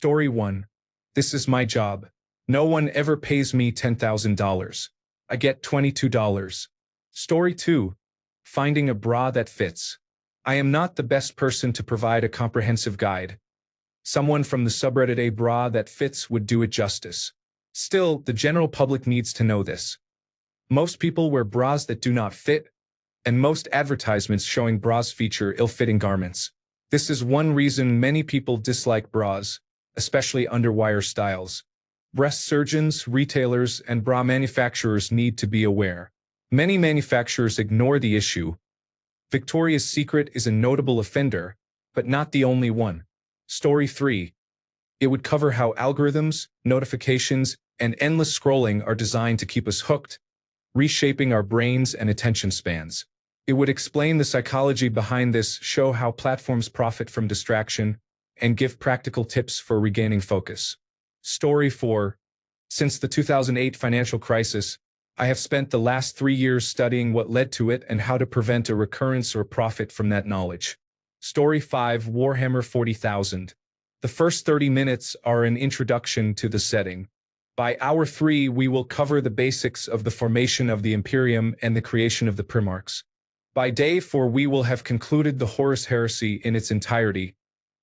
Story 1. This is my job. No one ever pays me $10,000. I get $22. Story 2. Finding a bra that fits. I am not the best person to provide a comprehensive guide. Someone from the subreddit A bra that fits would do it justice. Still, the general public needs to know this. Most people wear bras that do not fit, and most advertisements showing bras feature ill-fitting garments. This is one reason many people dislike bras, especially underwire styles. Breast surgeons, retailers, and bra manufacturers need to be aware. Many manufacturers ignore the issue. Victoria's Secret is a notable offender, but not the only one. Story 3. It would cover how algorithms, notifications, and endless scrolling are designed to keep us hooked, reshaping our brains and attention spans. It would explain the psychology behind this, show how platforms profit from distraction, and give practical tips for regaining focus. Story 4. Since the 2008 financial crisis, I have spent the last 3 years studying what led to it and how to prevent a recurrence or profit from that knowledge. Story 5. Warhammer 40,000. The first 30 minutes are an introduction to the setting. By hour 3, we will cover the basics of the formation of the Imperium and the creation of the Primarchs. By day 4, we will have concluded the Horus Heresy in its entirety,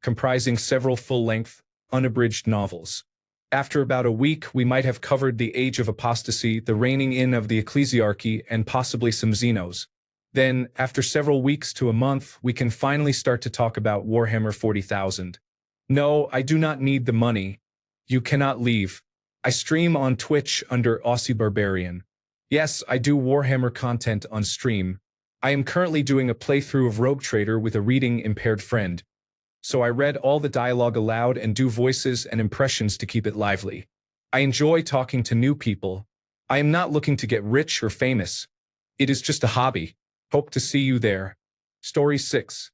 comprising several full-length, unabridged novels. After about a week, we might have covered the Age of Apostasy, the reigning in of the Ecclesiarchy, and possibly some Xenos. Then, after several weeks to a month, we can finally start to talk about Warhammer 40,000. No, I do not need the money. You cannot leave. I stream on Twitch under Aussie Barbarian. Yes, I do Warhammer content on stream. I am currently doing a playthrough of Rogue Trader with a reading-impaired friend. So I read all the dialogue aloud and do voices and impressions to keep it lively. I enjoy talking to new people. I am not looking to get rich or famous. It is just a hobby. Hope to see you there. Story 6.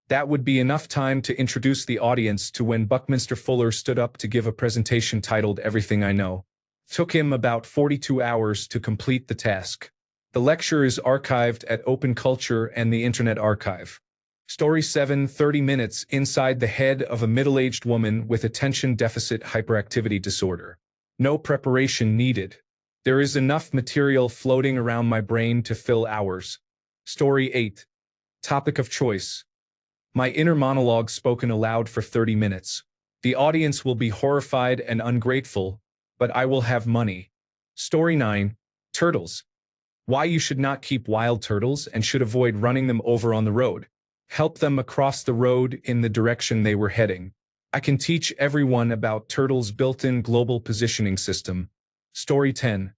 That would be enough time to introduce the audience to when Buckminster Fuller stood up to give a presentation titled Everything I Know. Took him about 42 hours to complete the task. The lecture is archived at Open Culture and the Internet Archive. Story 7. 30 minutes inside the head of a middle-aged woman with attention deficit hyperactivity disorder. No preparation needed. There is enough material floating around my brain to fill hours. Story 8. Topic of choice. My inner monologue spoken aloud for 30 minutes. The audience will be horrified and ungrateful, but I will have money. Story 9. Turtles. Why you should not keep wild turtles and should avoid running them over on the road. Help them across the road in the direction they were heading. I can teach everyone about turtles' built-in global positioning system. Story 10.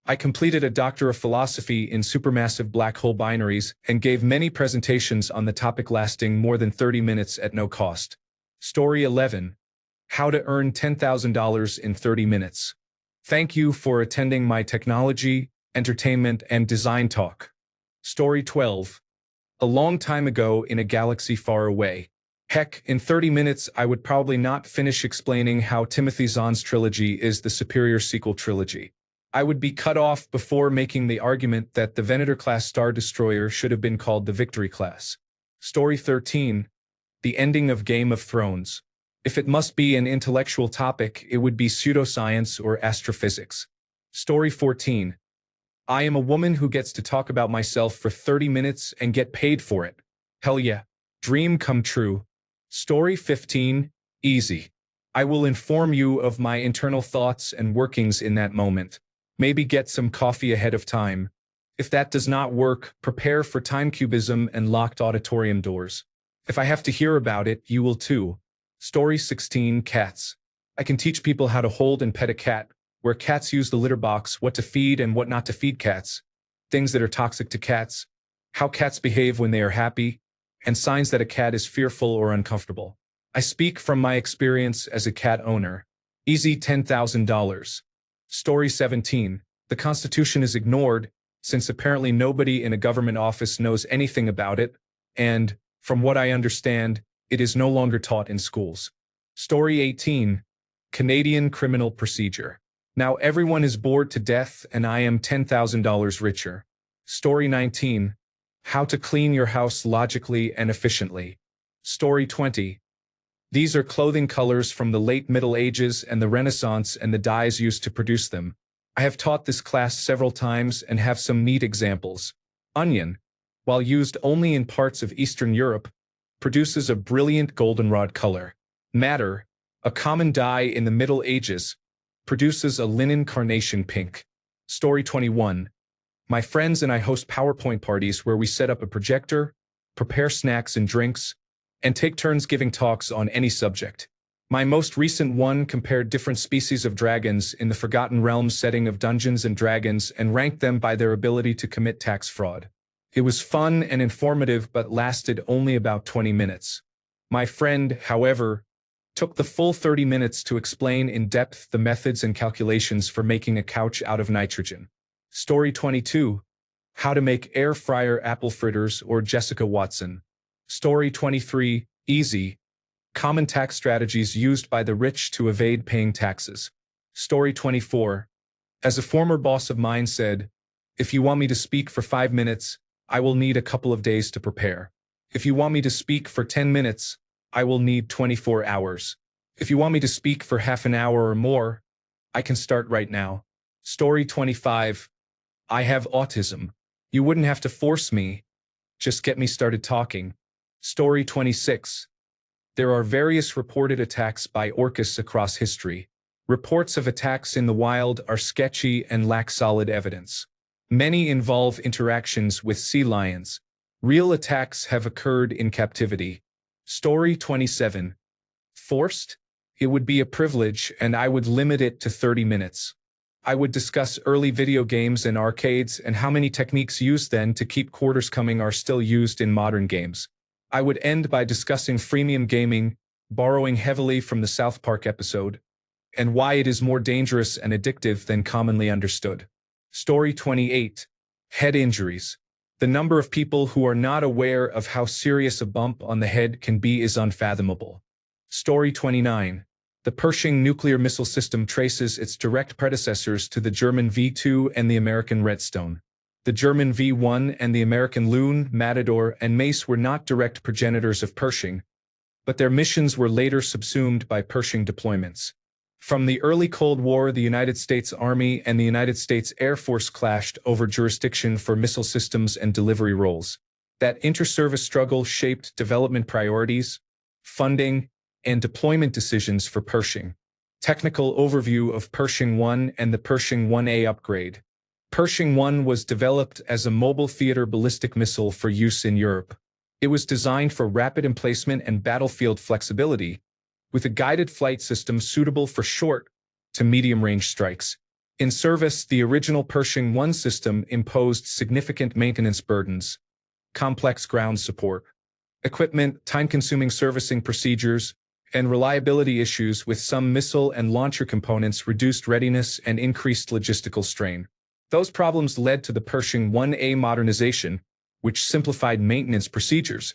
I completed a Doctor of Philosophy in supermassive black hole binaries and gave many presentations on the topic lasting more than 30 minutes at no cost. Story 11. How to earn $10,000 in 30 minutes. Thank you for attending my technology, entertainment, and design talk. Story 12. A long time ago in a galaxy far away. Heck, in 30 minutes I would probably not finish explaining how Timothy Zahn's trilogy is the superior sequel trilogy. I would be cut off before making the argument that the Venator-class Star Destroyer should have been called the Victory class. Story 13. The ending of Game of Thrones. If it must be an intellectual topic, it would be pseudoscience or astrophysics. Story 14. I am a woman who gets to talk about myself for 30 minutes and get paid for it. Hell yeah. Dream come true. Story 15. Easy. I will inform you of my internal thoughts and workings in that moment. Maybe get some coffee ahead of time. If that does not work, prepare for time cubism and locked auditorium doors. If I have to hear about it, you will too. Story 16. Cats. I can teach people how to hold and pet a cat, where cats use the litter box, what to feed and what not to feed cats, things that are toxic to cats, how cats behave when they are happy, and signs that a cat is fearful or uncomfortable. I speak from my experience as a cat owner. Easy $10,000. Story 17. The Constitution is ignored, since apparently nobody in a government office knows anything about it, and, from what I understand, it is no longer taught in schools. Story 18. Canadian criminal procedure. Now everyone is bored to death and I am $10,000 richer. Story 19. How to clean your house logically and efficiently. Story 20. These are clothing colors from the late Middle Ages and the Renaissance and the dyes used to produce them. I have taught this class several times and have some neat examples. Onion, while used only in parts of Eastern Europe, produces a brilliant goldenrod color. Madder, a common dye in the Middle Ages, produces a linen carnation pink. Story 21. My friends and I host PowerPoint parties where we set up a projector, prepare snacks and drinks, and take turns giving talks on any subject. My most recent one compared different species of dragons in the Forgotten Realms setting of Dungeons and Dragons and ranked them by their ability to commit tax fraud. It was fun and informative but lasted only about 20 minutes. My friend, however, took the full 30 minutes to explain in depth the methods and calculations for making a couch out of nitrogen. Story 22. How to make air fryer apple fritters or Jessica Watson. Story 23. Easy. Common tax strategies used by the rich to evade paying taxes. Story 24. As a former boss of mine said, if you want me to speak for 5 minutes, I will need a couple of days to prepare. If you want me to speak for 10 minutes, I will need 24 hours. If you want me to speak for half an hour or more, I can start right now. Story 25. I have autism. You wouldn't have to force me. Just get me started talking. Story 26. There are various reported attacks by orcas across history. Reports of attacks in the wild are sketchy and lack solid evidence. Many involve interactions with sea lions. Real attacks have occurred in captivity. Story 27. Forced? It would be a privilege, and I would limit it to 30 minutes. I would discuss early video games and arcades and how many techniques used then to keep quarters coming are still used in modern games. I would end by discussing freemium gaming, borrowing heavily from the South Park episode, and why it is more dangerous and addictive than commonly understood. Story 28. Head injuries. The number of people who are not aware of how serious a bump on the head can be is unfathomable. Story 29. The Pershing nuclear missile system traces its direct predecessors to the German V-2 and the American Redstone. The German V-1 and the American Loon, Matador, and Mace were not direct progenitors of Pershing, but their missions were later subsumed by Pershing deployments. From the early Cold War, the United States Army and the United States Air Force clashed over jurisdiction for missile systems and delivery roles. That inter-service struggle shaped development priorities, funding, and deployment decisions for Pershing. Technical overview of Pershing 1 and the Pershing 1A upgrade. Pershing 1 was developed as a mobile theater ballistic missile for use in Europe. It was designed for rapid emplacement and battlefield flexibility, with a guided flight system suitable for short to medium-range strikes. In service, the original Pershing 1 system imposed significant maintenance burdens, complex ground support, equipment, time-consuming servicing procedures, and reliability issues with some missile and launcher components reduced readiness and increased logistical strain. Those problems led to the Pershing 1A modernization, which simplified maintenance procedures,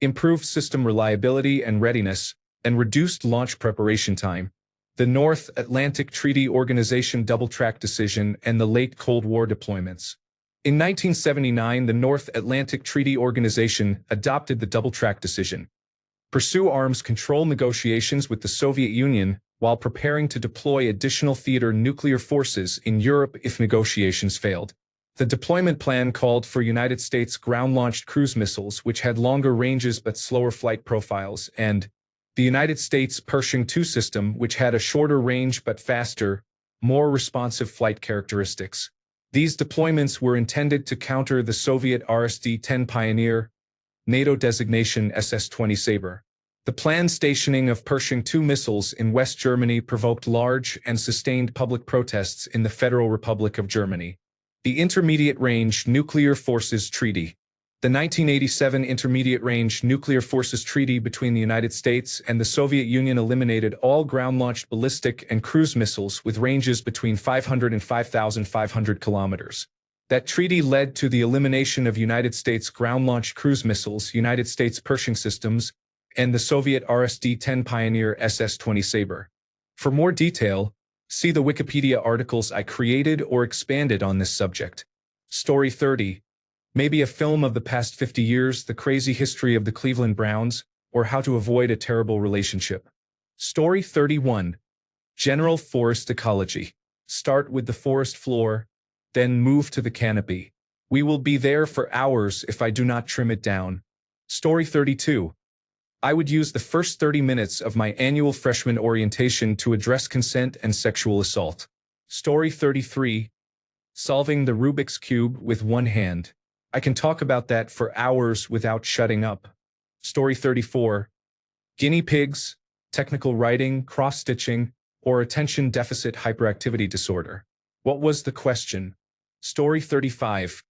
improved system reliability and readiness, and reduced launch preparation time. The North Atlantic Treaty Organization double-track decision and the late Cold War deployments. In 1979, the North Atlantic Treaty Organization adopted the double-track decision. Pursue arms control negotiations with the Soviet Union while preparing to deploy additional theater nuclear forces in Europe if negotiations failed. The deployment plan called for United States ground-launched cruise missiles which had longer ranges but slower flight profiles, and the United States Pershing II system which had a shorter range but faster, more responsive flight characteristics. These deployments were intended to counter the Soviet RSD-10 Pioneer, NATO designation SS-20 Sabre. The planned stationing of Pershing II missiles in West Germany provoked large and sustained public protests in the Federal Republic of Germany. The Intermediate Range Nuclear Forces Treaty. The 1987 Intermediate Range Nuclear Forces Treaty between the United States and the Soviet Union eliminated all ground-launched ballistic and cruise missiles with ranges between 500 and 5,500 kilometers. That treaty led to the elimination of United States ground-launched cruise missiles, United States Pershing systems, and the Soviet RSD-10 Pioneer SS-20 Sabre. For more detail, see the Wikipedia articles I created or expanded on this subject. Story 30. Maybe a film of the past 50 years, the crazy history of the Cleveland Browns, or how to avoid a terrible relationship. Story 31. General Forest Ecology. Start with the forest floor, then move to the canopy. We will be there for hours if I do not trim it down. Story 32. I would use the first 30 minutes of my annual freshman orientation to address consent and sexual assault. Story 33. Solving the Rubik's Cube with one hand. I can talk about that for hours without shutting up. Story 34. Guinea pigs, technical writing, cross-stitching, or attention deficit hyperactivity disorder. What was the question? Story 35.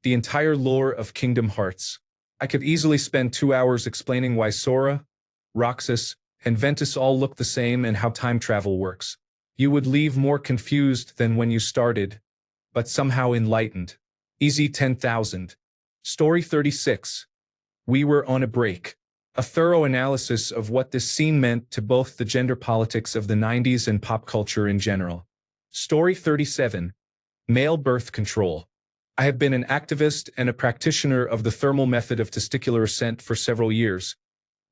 The entire lore of Kingdom Hearts. I could easily spend 2 hours explaining why Sora, Roxas, and Ventus all look the same and how time travel works. You would leave more confused than when you started, but somehow enlightened. Easy 10,000. Story 36. We were on a break. A thorough analysis of what this scene meant to both the gender politics of the 90s and pop culture in general. Story 37. Male birth control. I have been an activist and a practitioner of the thermal method of testicular ascent for several years,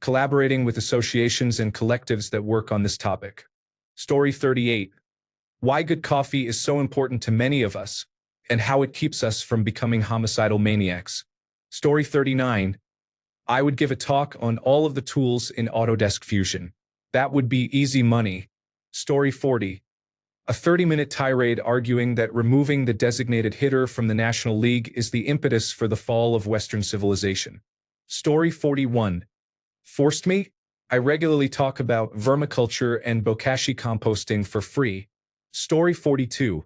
collaborating with associations and collectives that work on this topic. Story 38. Why good coffee is so important to many of us, and how it keeps us from becoming homicidal maniacs. Story 39. I would give a talk on all of the tools in Autodesk Fusion. That would be easy money. Story 40. A 30-minute tirade arguing that removing the designated hitter from the National League is the impetus for the fall of Western civilization. Story 41. Forced me? I regularly talk about vermiculture and bokashi composting for free. Story 42.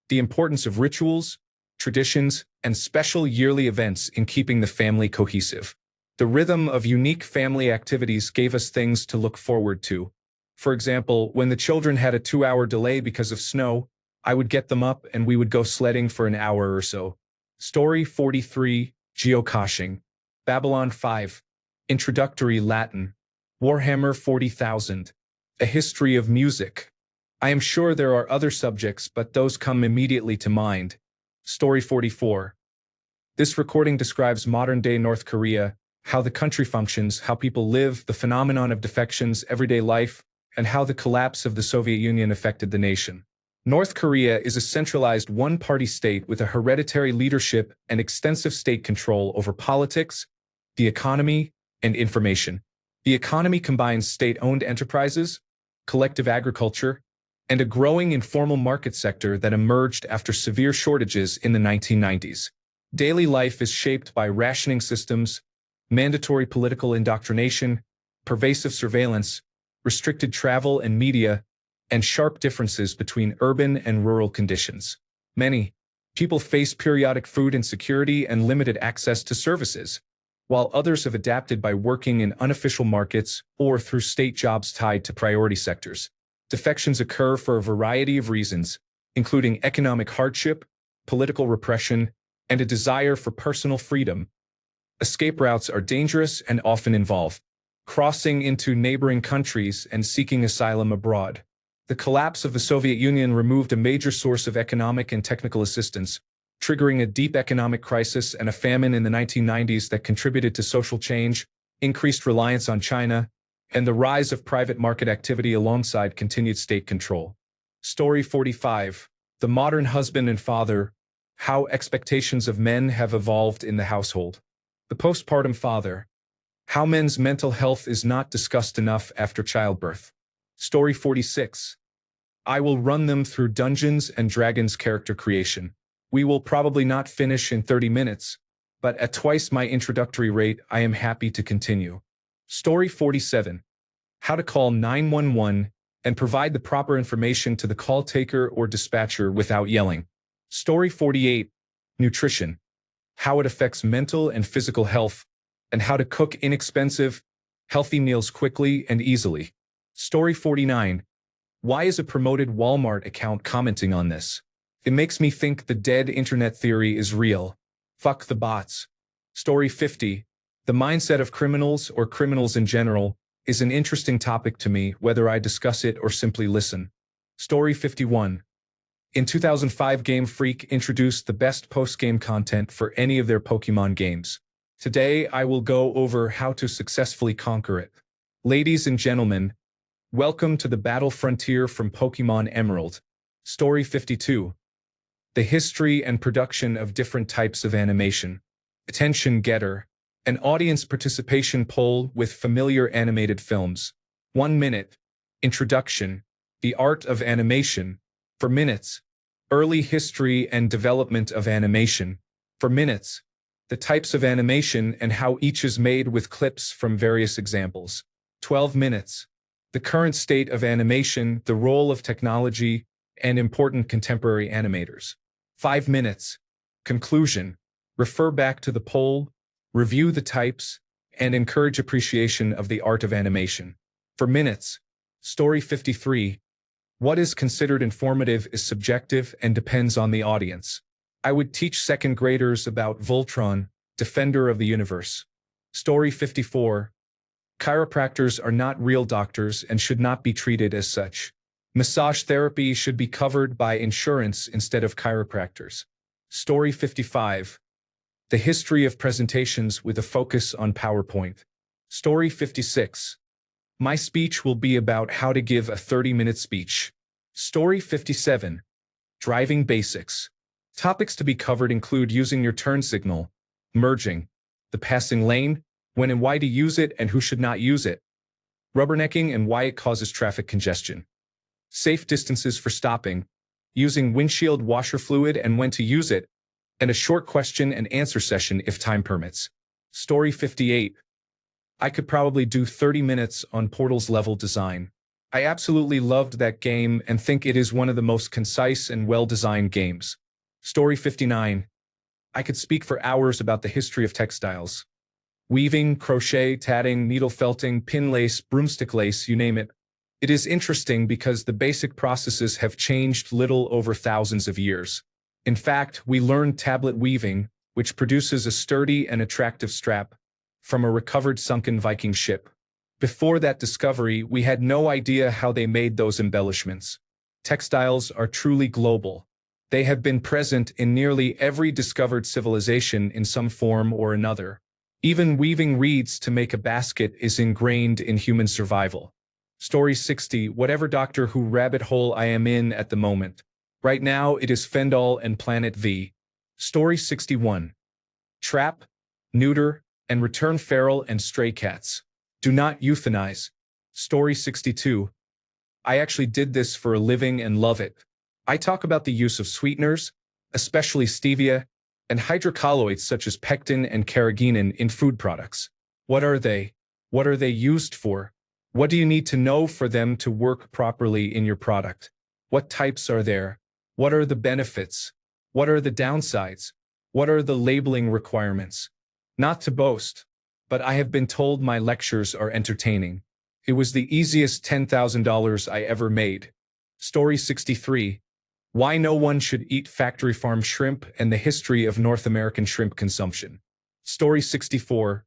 The importance of rituals, traditions, and special yearly events in keeping the family cohesive. The rhythm of unique family activities gave us things to look forward to. For example, when the children had a 2-hour delay because of snow, I would get them up and we would go sledding for an hour or so. Story 43. Geocaching. Babylon 5. Introductory Latin. Warhammer 40,000. A history of music. I am sure there are other subjects, but those come immediately to mind. Story 44. This recording describes modern-day North Korea, how the country functions, how people live, the phenomenon of defections, everyday life, and how the collapse of the Soviet Union affected the nation. North Korea is a centralized one-party state with a hereditary leadership and extensive state control over politics, the economy, and information. The economy combines state-owned enterprises, collective agriculture, and a growing informal market sector that emerged after severe shortages in the 1990s. Daily life is shaped by rationing systems, mandatory political indoctrination, pervasive surveillance, restricted travel and media, and sharp differences between urban and rural conditions. Many people face periodic food insecurity and limited access to services, while others have adapted by working in unofficial markets or through state jobs tied to priority sectors. Defections occur for a variety of reasons, including economic hardship, political repression, and a desire for personal freedom. Escape routes are dangerous and often involve crossing into neighboring countries and seeking asylum abroad. The collapse of the Soviet Union removed a major source of economic and technical assistance, triggering a deep economic crisis and a famine in the 1990s that contributed to social change, increased reliance on China, and the rise of private market activity alongside continued state control. Story 45. The modern husband and father, how expectations of men have evolved in the household. The postpartum father, how men's mental health is not discussed enough after childbirth. Story 46. I will run them through Dungeons and Dragons character creation. We will probably not finish in 30 minutes, but at twice my introductory rate, I am happy to continue. Story 47. How to call 911 and provide the proper information to the call taker or dispatcher without yelling. Story 48. Nutrition. How it affects mental and physical health, and how to cook inexpensive, healthy meals quickly and easily. Story 49. Why is a promoted Walmart account commenting on this? It makes me think the dead internet theory is real. Fuck the bots. Story 50. The mindset of criminals or criminals in general is an interesting topic to me, whether I discuss it or simply listen. Story 51. In 2005, Game Freak introduced the best post-game content for any of their Pokemon games. Today, I will go over how to successfully conquer it. Ladies and gentlemen, welcome to the battle frontier from Pokemon Emerald. Story 52. The history and production of different types of animation. Attention getter. An audience participation poll with familiar animated films. 1 minute. Introduction. The art of animation. For minutes. Early history and development of animation. For minutes. The types of animation and how each is made with clips from various examples. 12 minutes. The current state of animation, the role of technology, and important contemporary animators. 5 minutes. Conclusion. Refer back to the poll, review the types, and encourage appreciation of the art of animation. For minutes. Story 53. What is considered informative is subjective and depends on the audience. I would teach second graders about Voltron, Defender of the Universe. Story 54. Chiropractors are not real doctors and should not be treated as such. Massage therapy should be covered by insurance instead of chiropractors. Story 55. The history of presentations with a focus on PowerPoint. Story 56. My speech will be about how to give a 30-minute speech. Story 57. Driving basics. Topics to be covered include using your turn signal, merging, the passing lane, when and why to use it and who should not use it, rubbernecking and why it causes traffic congestion, safe distances for stopping, using windshield washer fluid and when to use it, and a short question and answer session if time permits. Story 58. I could probably do 30 minutes on Portal's level design. I absolutely loved that game and think it is one of the most concise and well-designed games. Story 59. I could speak for hours about the history of textiles. Weaving, crochet, tatting, needle felting, pin lace, broomstick lace, you name it. It is interesting because the basic processes have changed little over thousands of years. In fact, we learned tablet weaving, which produces a sturdy and attractive strap, from a recovered sunken Viking ship. Before that discovery, we had no idea how they made those embellishments. Textiles are truly global. They have been present in nearly every discovered civilization in some form or another. Even weaving reeds to make a basket is ingrained in human survival. Story 60. Whatever Doctor Who rabbit hole I am in at the moment. Right now it is Fendall and Planet V. Story 61. Trap, neuter, and return feral and stray cats. Do not euthanize. Story 62. I actually did this for a living and love it. I talk about the use of sweeteners, especially stevia, and hydrocolloids such as pectin and carrageenan in food products. What are they? What are they used for? What do you need to know for them to work properly in your product? What types are there? What are the benefits? What are the downsides? What are the labeling requirements? Not to boast, but I have been told my lectures are entertaining. It was the easiest $10,000 I ever made. Story 63. Why no one should eat factory farm shrimp and the history of North American shrimp consumption. Story 64.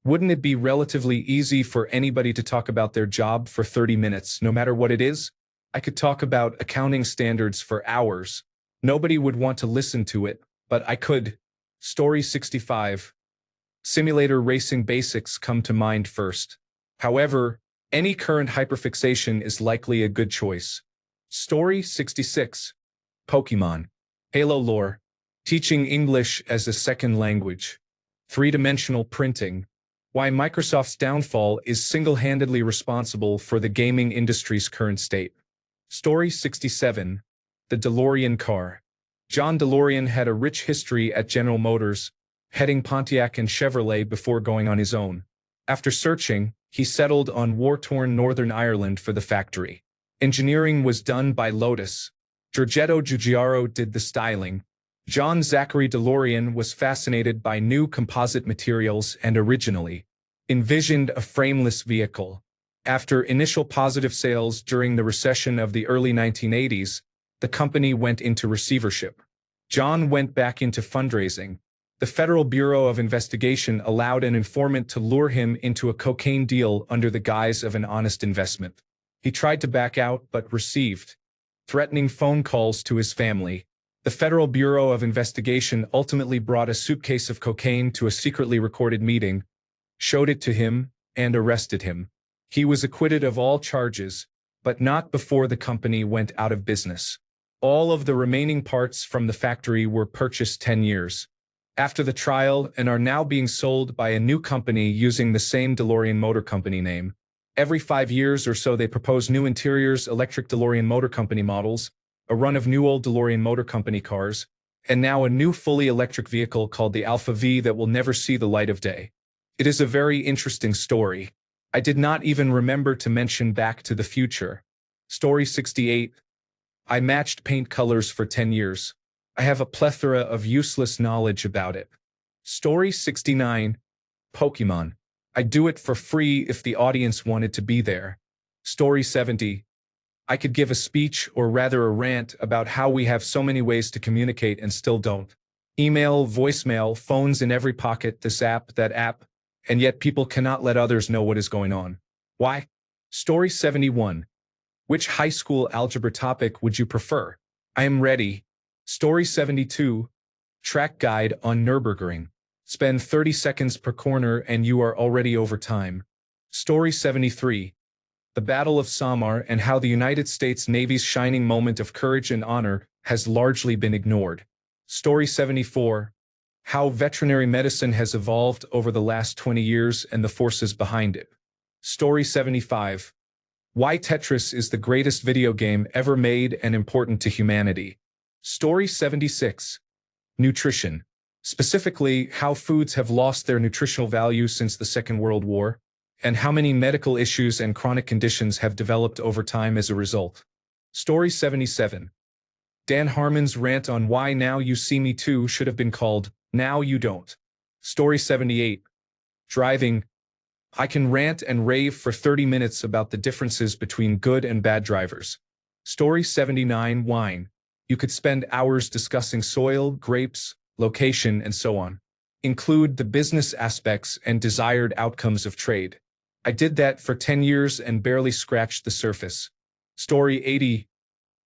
Wouldn't it be relatively easy for anybody to talk about their job for 30 minutes, no matter what it is? I could talk about accounting standards for hours. Nobody would want to listen to it, but I could. Story 65. Simulator racing basics come to mind first. However, any current hyperfixation is likely a good choice. Story 66. Pokemon. Halo lore. Teaching English as a second language. Three-dimensional printing. Why Microsoft's downfall is single-handedly responsible for the gaming industry's current state. Story 67. The DeLorean car. John DeLorean had a rich history at General Motors, heading Pontiac and Chevrolet before going on his own. After searching, he settled on war-torn Northern Ireland for the factory. Engineering was done by Lotus. Giorgetto Giugiaro did the styling. John Zachary DeLorean was fascinated by new composite materials and originally envisioned a frameless vehicle. After initial positive sales during the recession of the early 1980s, the company went into receivership. John went back into fundraising. The Federal Bureau of Investigation allowed an informant to lure him into a cocaine deal under the guise of an honest investment. He tried to back out but received threatening phone calls to his family. The Federal Bureau of Investigation ultimately brought a suitcase of cocaine to a secretly recorded meeting, showed it to him, and arrested him. He was acquitted of all charges, but not before the company went out of business. All of the remaining parts from the factory were purchased 10 years after the trial and are now being sold by a new company using the same DeLorean Motor Company name. Every 5 years or so they propose new interiors, electric DeLorean Motor Company models, a run of new old DeLorean Motor Company cars, and now a new fully electric vehicle called the Alpha V that will never see the light of day. It is a very interesting story. I did not even remember to mention Back to the Future. Story 68. I matched paint colors for 10 years. I have a plethora of useless knowledge about it. Story 69. Pokemon. I do it for free if the audience wanted to be there. Story 70. I could give a speech, or rather a rant, about how we have so many ways to communicate and still don't. Email, voicemail, phones in every pocket, this app, that app, and yet people cannot let others know what is going on. Why? Story 71. Which high school algebra topic would you prefer? I am ready. Story 72. Track guide on Nürburgring. Spend 30 seconds per corner and you are already over time. Story 73. The Battle of Samar and how the United States Navy's shining moment of courage and honor has largely been ignored. Story 74. How veterinary medicine has evolved over the last 20 years and the forces behind it. Story 75. Why Tetris is the greatest video game ever made and important to humanity. Story 76. Nutrition. Specifically, how foods have lost their nutritional value since the Second World War, and how many medical issues and chronic conditions have developed over time as a result. Story 77. Dan Harmon's rant on why Now You See Me Too should have been called Now You Don't. Story 78. Driving. I can rant and rave for 30 minutes about the differences between good and bad drivers. Story 79. Wine. You could spend hours discussing soil, grapes, location, and so on. Include the business aspects and desired outcomes of trade. I did that for 10 years and barely scratched the surface. Story 80.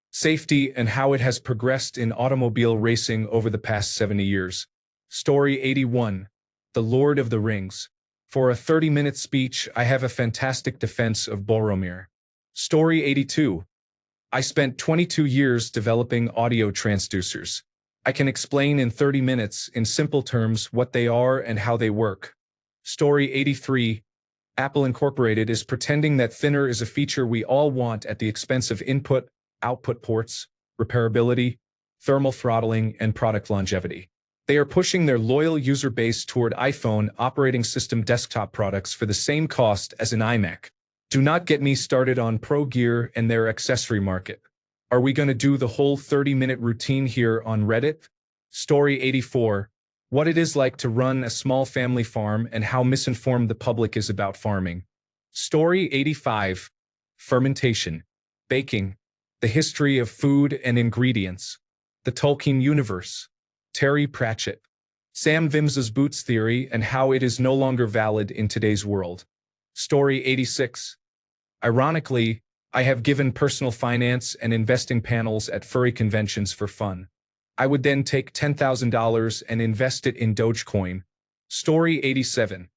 Safety and how it has progressed in automobile racing over the past 70 years. Story 81. The Lord of the Rings. For a 30-minute speech, I have a fantastic defense of Boromir. Story 82. I spent 22 years developing audio transducers. I can explain in 30 minutes, in simple terms, what they are and how they work. Story 83. Apple Incorporated is pretending that thinner is a feature we all want at the expense of input, output ports, repairability, thermal throttling, and product longevity. They are pushing their loyal user base toward iPhone operating system desktop products for the same cost as an iMac. Do not get me started on Pro Gear and their accessory market. Are we going to do the whole 30-minute routine here on Reddit? Story 84. What it is like to run a small family farm and how misinformed the public is about farming. Story 85. Fermentation. Baking. The history of food and ingredients. The Tolkien universe. Terry Pratchett. Sam Vimsa's boots theory and how it is no longer valid in today's world. Story 86. Ironically, I have given personal finance and investing panels at furry conventions for fun. I would then take $10,000 and invest it in Dogecoin. Story 87.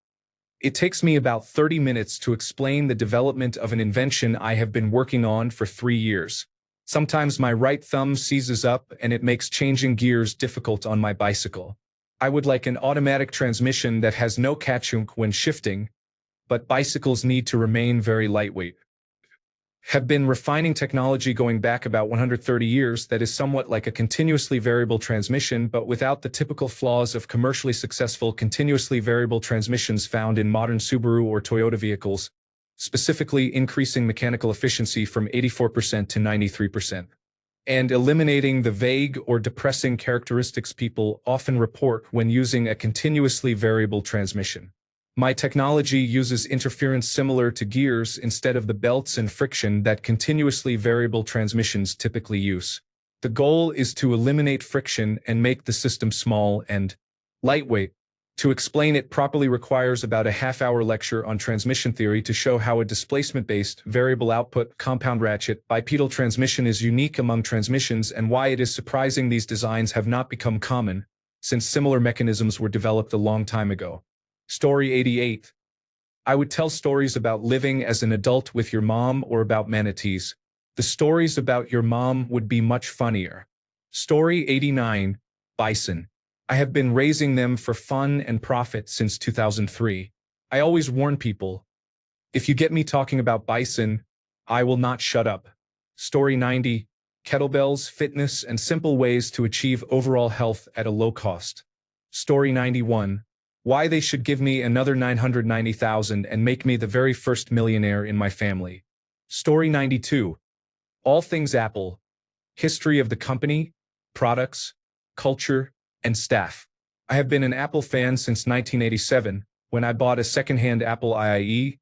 It takes me about 30 minutes to explain the development of an invention I have been working on for 3 years. Sometimes my right thumb seizes up and it makes changing gears difficult on my bicycle. I would like an automatic transmission that has no catchunk when shifting, but bicycles need to remain very lightweight. Have been refining technology going back about 130 years that is somewhat like a continuously variable transmission but without the typical flaws of commercially successful continuously variable transmissions found in modern Subaru or Toyota vehicles, specifically increasing mechanical efficiency from 84% to 93%, and eliminating the vague or depressing characteristics people often report when using a continuously variable transmission. My technology uses interference similar to gears instead of the belts and friction that continuously variable transmissions typically use. The goal is to eliminate friction and make the system small and lightweight, To explain it properly requires about a half-hour lecture on transmission theory to show how a displacement-based, variable output, compound ratchet, bipedal transmission is unique among transmissions and why it is surprising these designs have not become common, since similar mechanisms were developed a long time ago. Story 88. I would tell stories about living as an adult with your mom or about manatees. The stories about your mom would be much funnier. Story 89. Bison. I have been raising them for fun and profit since 2003. I always warn people, if you get me talking about bison, I will not shut up. Story 90. Kettlebells, fitness, and simple ways to achieve overall health at a low cost. Story 91. Why they should give me another 990,000 and make me the very first millionaire in my family. Story 92. All things Apple. History of the company, products, culture, and staff. I have been an Apple fan since 1987, when I bought a second-hand Apple IIe,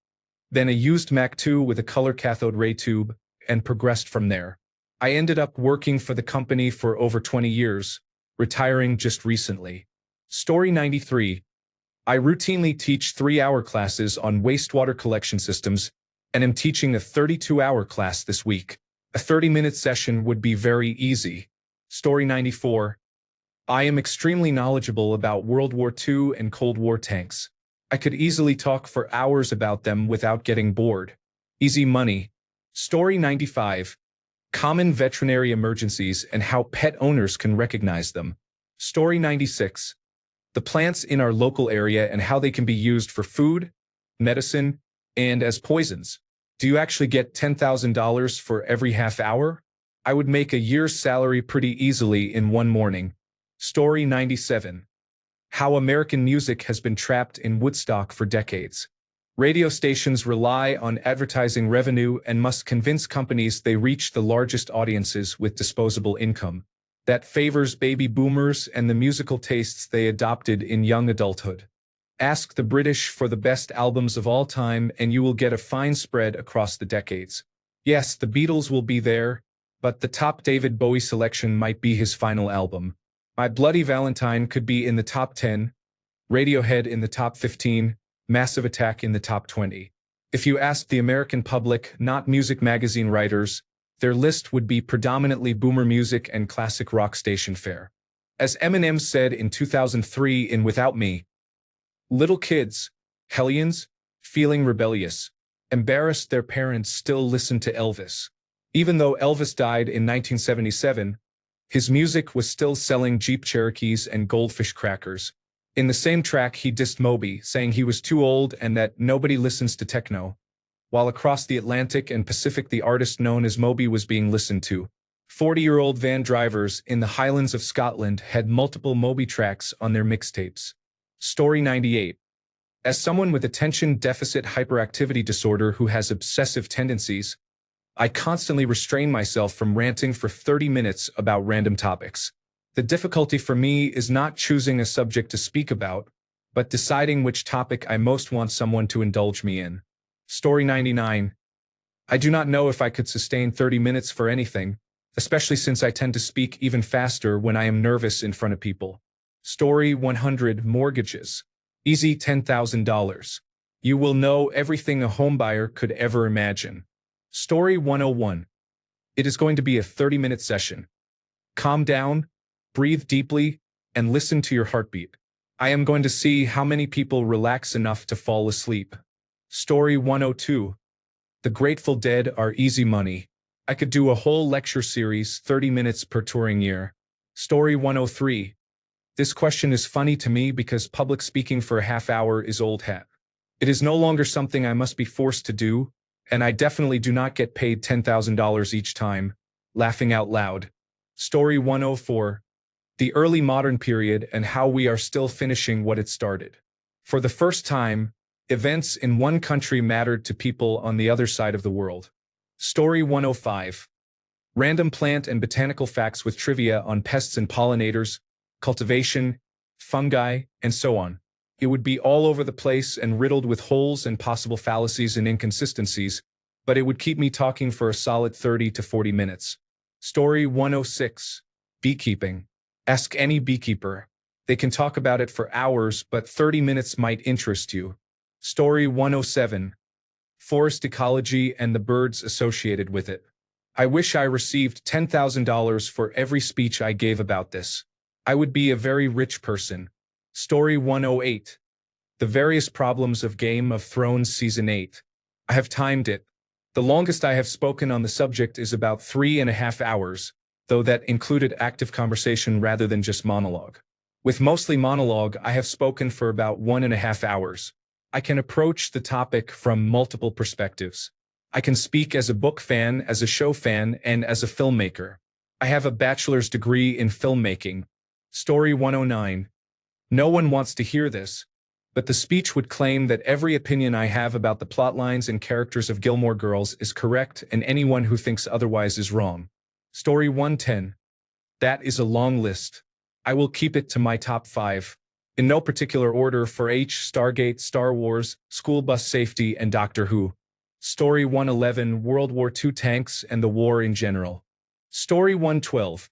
then a used Mac II with a color cathode ray tube, and progressed from there. I ended up working for the company for over 20 years, retiring just recently. Story 93. I routinely teach 3-hour classes on wastewater collection systems, and am teaching a 32-hour class this week. A 30-minute session would be very easy. Story 94. I am extremely knowledgeable about World War II and Cold War tanks. I could easily talk for hours about them without getting bored. Easy money. Story 95. Common veterinary emergencies and how pet owners can recognize them. Story 96. The plants in our local area and how they can be used for food, medicine, and as poisons. Do you actually get $10,000 for every half hour? I would make a year's salary pretty easily in one morning. Story 97. How American music has been trapped in Woodstock for decades. Radio stations rely on advertising revenue and must convince companies they reach the largest audiences with disposable income. That favors baby boomers and the musical tastes they adopted in young adulthood. Ask the British for the best albums of all time and you will get a fine spread across the decades. Yes, the Beatles will be there, but the top David Bowie selection might be his final album. My Bloody Valentine could be in the top 10, Radiohead in the top 15, Massive Attack in the top 20. If you asked the American public, not music magazine writers, their list would be predominantly boomer music and classic rock station fare. As Eminem said in 2003 in Without Me, little kids, hellions, feeling rebellious, embarrassed their parents still listen to Elvis. Even though Elvis died in 1977, his music was still selling Jeep Cherokees and goldfish crackers. In the same track he dissed Moby, saying he was too old and that nobody listens to techno. While across the Atlantic and Pacific the artist known as Moby was being listened to. 40-year-old van drivers in the Highlands of Scotland had multiple Moby tracks on their mixtapes. Story 98. As someone with attention deficit hyperactivity disorder who has obsessive tendencies, I constantly restrain myself from ranting for 30 minutes about random topics. The difficulty for me is not choosing a subject to speak about, but deciding which topic I most want someone to indulge me in. Story 99. I do not know if I could sustain 30 minutes for anything, especially since I tend to speak even faster when I am nervous in front of people. Story 100. Mortgages. Easy $10,000. You will know everything a homebuyer could ever imagine. Story 101. It is going to be a 30-minute session. Calm down, breathe deeply, and listen to your heartbeat. I am going to see how many people relax enough to fall asleep. Story 102. The Grateful Dead are easy money. I could do a whole lecture series, 30 minutes per touring year. Story 103. This question is funny to me because public speaking for a half hour is old hat. It is no longer something I must be forced to do, and I definitely do not get paid $10,000 each time. Laughing out loud. Story 104. The early modern period and how we are still finishing what it started. For the first time, events in one country mattered to people on the other side of the world. Story 105. Random plant and botanical facts with trivia on pests and pollinators, cultivation, fungi, and so on. It would be all over the place and riddled with holes and possible fallacies and inconsistencies, but it would keep me talking for a solid 30 to 40 minutes. Story 106. Beekeeping. Ask any beekeeper. They can talk about it for hours, but 30 minutes might interest you. Story 107. Forest ecology and the birds associated with it. I wish I received $10,000 for every speech I gave about this. I would be a very rich person. Story 108. The various problems of Game of Thrones Season 8. I have timed it. The longest I have spoken on the subject is about 3.5 hours, though that included active conversation rather than just monologue. With mostly monologue, I have spoken for about 1.5 hours. I can approach the topic from multiple perspectives. I can speak as a book fan, as a show fan, and as a filmmaker. I have a bachelor's degree in filmmaking. Story 109. No one wants to hear this, but the speech would claim that every opinion I have about the plotlines and characters of Gilmore Girls is correct and anyone who thinks otherwise is wrong. Story 110. That is a long list. I will keep it to my top 5. In no particular order for Stargate, Star Wars, School Bus Safety, and Doctor Who. Story 111. World War II tanks and the war in general. Story 112.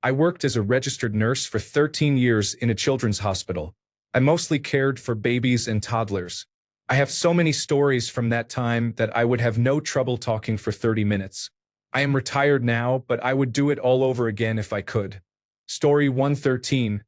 I worked as a registered nurse for 13 years in a children's hospital. I mostly cared for babies and toddlers. I have so many stories from that time that I would have no trouble talking for 30 minutes. I am retired now, but I would do it all over again if I could. Story 113.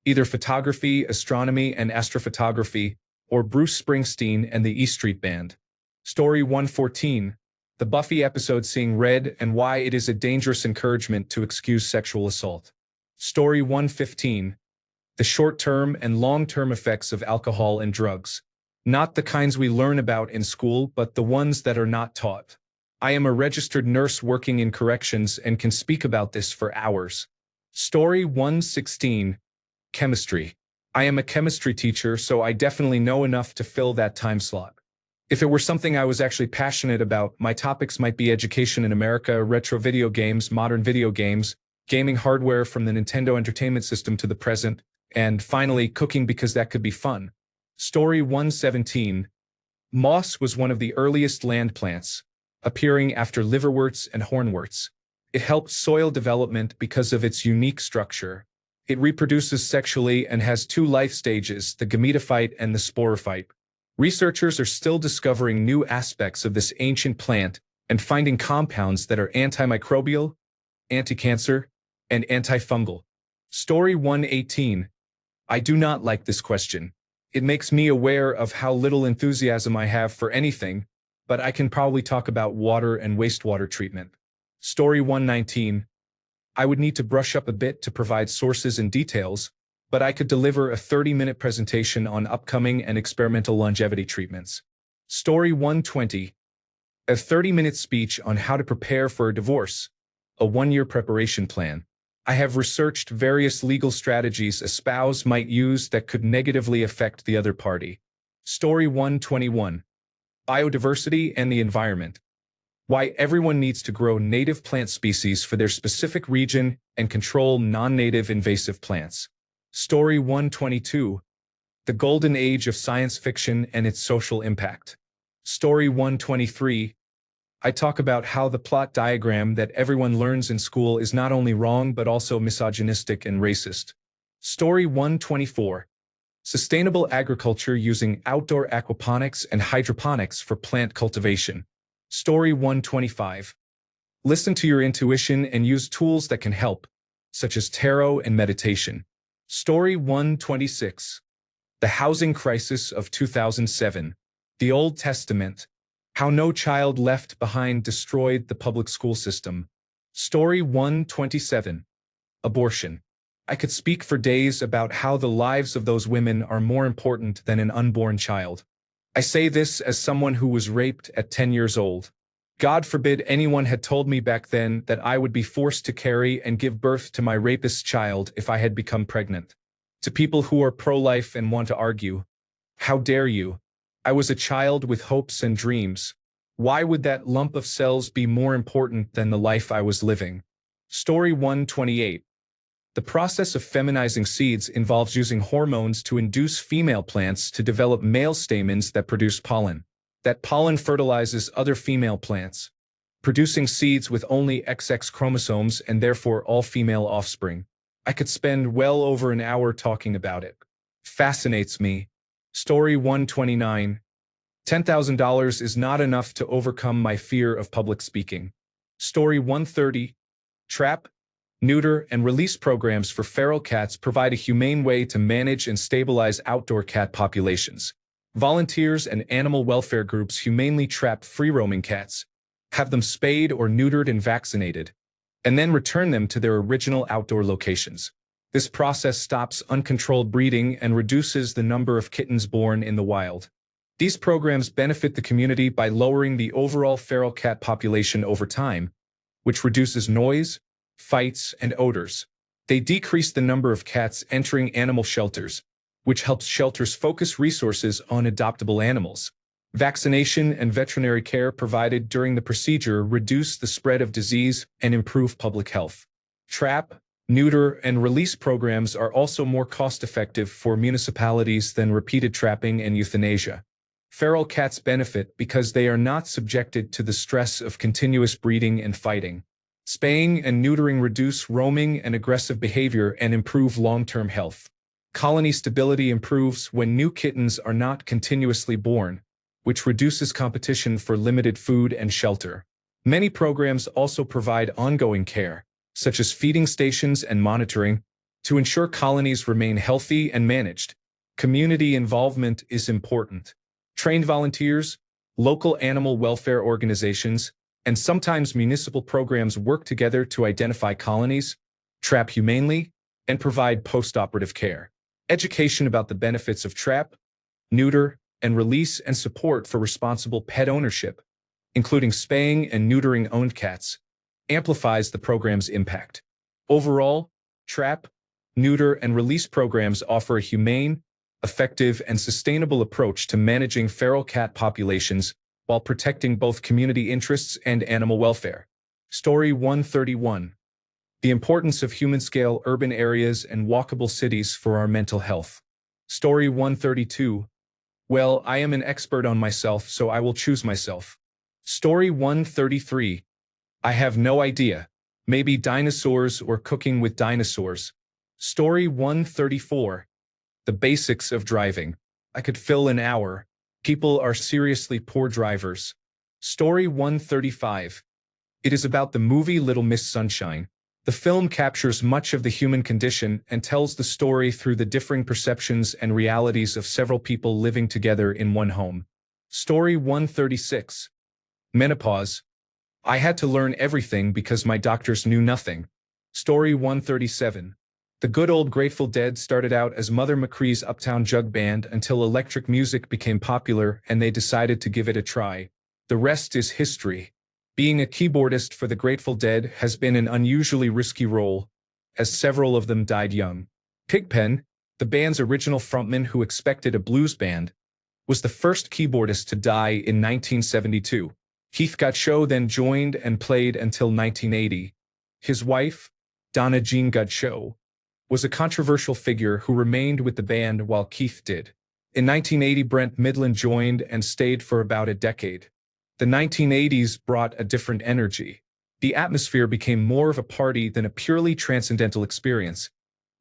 Either photography, astronomy, and astrophotography, or Bruce Springsteen and the E Street Band. Story 114. The Buffy episode Seeing Red and why it is a dangerous encouragement to excuse sexual assault. Story 115. The short-term and long-term effects of alcohol and drugs. Not the kinds we learn about in school, but the ones that are not taught. I am a registered nurse working in corrections and can speak about this for hours. Story 116. Chemistry. I am a chemistry teacher, so I definitely know enough to fill that time slot. If it were something I was actually passionate about, my topics might be education in America, retro video games, modern video games, gaming hardware from the Nintendo Entertainment System to the present, and finally, cooking because that could be fun. Story 117. Moss was one of the earliest land plants, appearing after liverworts and hornworts. It helped soil development because of its unique structure. It reproduces sexually and has 2 life stages, the gametophyte and the sporophyte. Researchers are still discovering new aspects of this ancient plant and finding compounds that are antimicrobial, anti-cancer, and antifungal. Story 118. I do not like this question. It makes me aware of how little enthusiasm I have for anything, but I can probably talk about water and wastewater treatment. Story 119. I would need to brush up a bit to provide sources and details, but I could deliver a 30-minute presentation on upcoming and experimental longevity treatments. Story 120. A 30-minute speech on how to prepare for a divorce. A 1-year preparation plan. I have researched various legal strategies a spouse might use that could negatively affect the other party. Story 121. Biodiversity and the environment. Why everyone needs to grow native plant species for their specific region and control non-native invasive plants. Story 122. The Golden Age of Science Fiction and its Social Impact. Story 123. I talk about how the plot diagram that everyone learns in school is not only wrong but also misogynistic and racist. Story 124. Sustainable agriculture using outdoor aquaponics and hydroponics for plant cultivation. Story 125. Listen to your intuition and use tools that can help, such as tarot and meditation. Story 126. The Housing Crisis of 2007. The Old Testament. How No Child Left Behind Destroyed the Public School System. Story 127. Abortion. I could speak for days about how the lives of those women are more important than an unborn child. I say this as someone who was raped at 10 years old. God forbid anyone had told me back then that I would be forced to carry and give birth to my rapist's child if I had become pregnant. To people who are pro-life and want to argue, how dare you? I was a child with hopes and dreams. Why would that lump of cells be more important than the life I was living? Story 128. The process of feminizing seeds involves using hormones to induce female plants to develop male stamens that produce pollen. That pollen fertilizes other female plants, producing seeds with only XX chromosomes and therefore all female offspring. I could spend well over an hour talking about it. Fascinates me. Story 129. $10,000 is not enough to overcome my fear of public speaking. Story 130. Trap, neuter, and release programs for feral cats provide a humane way to manage and stabilize outdoor cat populations. Volunteers and animal welfare groups humanely trap free-roaming cats, have them spayed or neutered and vaccinated, and then return them to their original outdoor locations. This process stops uncontrolled breeding and reduces the number of kittens born in the wild. These programs benefit the community by lowering the overall feral cat population over time, which reduces noise, fights, and odors. They decrease the number of cats entering animal shelters, which helps shelters focus resources on adoptable animals. Vaccination and veterinary care provided during the procedure reduce the spread of disease and improve public health. Trap, neuter, and release programs are also more cost-effective for municipalities than repeated trapping and euthanasia. Feral cats benefit because they are not subjected to the stress of continuous breeding and fighting. Spaying and neutering reduce roaming and aggressive behavior and improve long-term health. Colony stability improves when new kittens are not continuously born, which reduces competition for limited food and shelter. Many programs also provide ongoing care, such as feeding stations and monitoring, to ensure colonies remain healthy and managed. Community involvement is important. Trained volunteers, local animal welfare organizations, and sometimes municipal programs work together to identify colonies, trap humanely, and provide post-operative care. Education about the benefits of trap, neuter, and release and support for responsible pet ownership, including spaying and neutering owned cats, amplifies the program's impact. Overall, trap, neuter, and release programs offer a humane, effective, and sustainable approach to managing feral cat populations while protecting both community interests and animal welfare. Story 131. The importance of human-scale urban areas and walkable cities for our mental health. Story 132. Well, I am an expert on myself, so I will choose myself. Story 133. I have no idea. Maybe dinosaurs or cooking with dinosaurs. Story 134. The basics of driving. I could fill an hour. People are seriously poor drivers. Story 135. It is about the movie Little Miss Sunshine. The film captures much of the human condition and tells the story through the differing perceptions and realities of several people living together in one home. Story 136. Menopause. I had to learn everything because my doctors knew nothing. Story 137. The good old Grateful Dead started out as Mother McCree's Uptown Jug Band until electric music became popular and they decided to give it a try. The rest is history. Being a keyboardist for the Grateful Dead has been an unusually risky role, as several of them died young. Pigpen, the band's original frontman who expected a blues band, was the first keyboardist to die in 1972. Keith Gutchow then joined and played until 1980. His wife, Donna Jean Gutchow, was a controversial figure who remained with the band while Keith did. In 1980, Brent Midland joined and stayed for about a decade. The 1980s brought a different energy. The atmosphere became more of a party than a purely transcendental experience,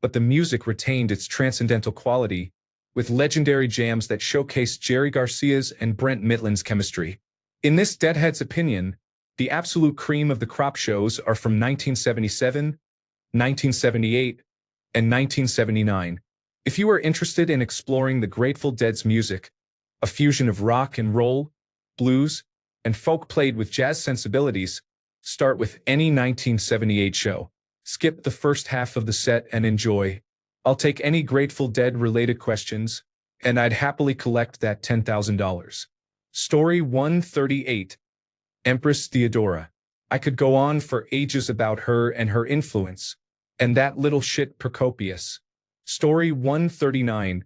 but the music retained its transcendental quality, with legendary jams that showcased Jerry Garcia's and Brent Midland's chemistry. In this Deadhead's opinion, the absolute cream of the crop shows are from 1977, 1978, and 1979. If you are interested in exploring the Grateful Dead's music, a fusion of rock and roll, blues, and folk played with jazz sensibilities, start with any 1978 show. Skip the first half of the set and enjoy. I'll take any Grateful Dead-related questions, and I'd happily collect that $10,000. Story 138. Empress Theodora. I could go on for ages about her and her influence. And that little shit Procopius. Story 139.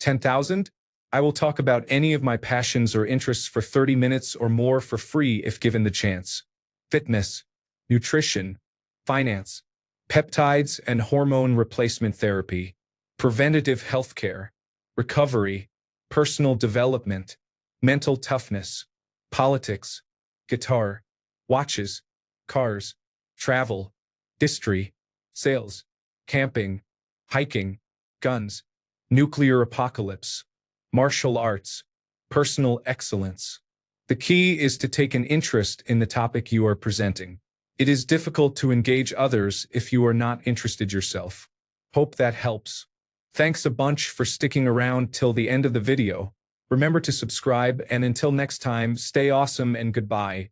10,000? I will talk about any of my passions or interests for 30 minutes or more for free if given the chance. Fitness, nutrition, finance, peptides and hormone replacement therapy, preventative healthcare, recovery, personal development, mental toughness, politics, guitar, watches, cars, travel, history, sales, camping, hiking, guns, nuclear apocalypse, martial arts, personal excellence. The key is to take an interest in the topic you are presenting. It is difficult to engage others if you are not interested yourself. Hope that helps. Thanks a bunch for sticking around till the end of the video. Remember to subscribe, and until next time, stay awesome and goodbye.